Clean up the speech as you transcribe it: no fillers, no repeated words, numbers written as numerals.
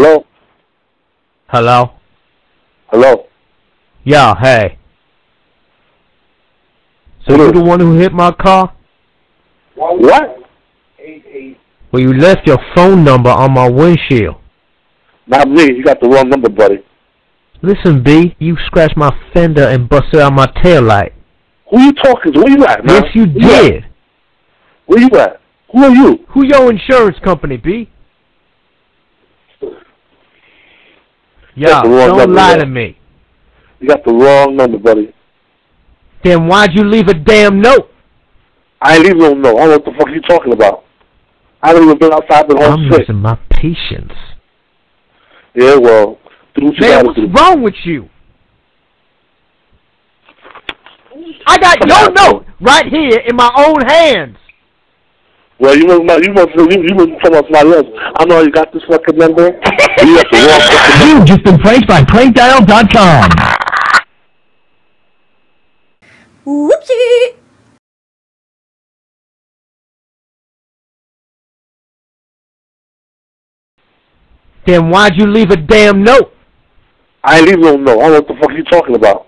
Hello? Hello? Hello? Yeah, hey. So you the one who hit my car? What? Well, you left your phone number on my windshield. Not me. You got the wrong number, buddy. Listen, B, you scratched my fender and busted out my taillight. Who you talking to? Where you at, man? Yes, you did. Where you at? Who are you? Who your insurance company, B? Yeah, don't lie to me. You got the wrong number, buddy. Then why'd you leave a damn note? I ain't leaving no note. I don't know what the fuck you talking about. I haven't even been outside the whole I'm shit. losing my patience. Yeah, well, do what you Man, gotta what's do. wrong with you? I got your note right here in my own hands. Well, you must talk about somebody else. I know you got this fucking number. You got the wrong fucking number. You've just been pranked by prankdial.com. Whoopsie! Then why'd you leave a damn note? I ain't leaving no note. I don't know what the fuck you talking about.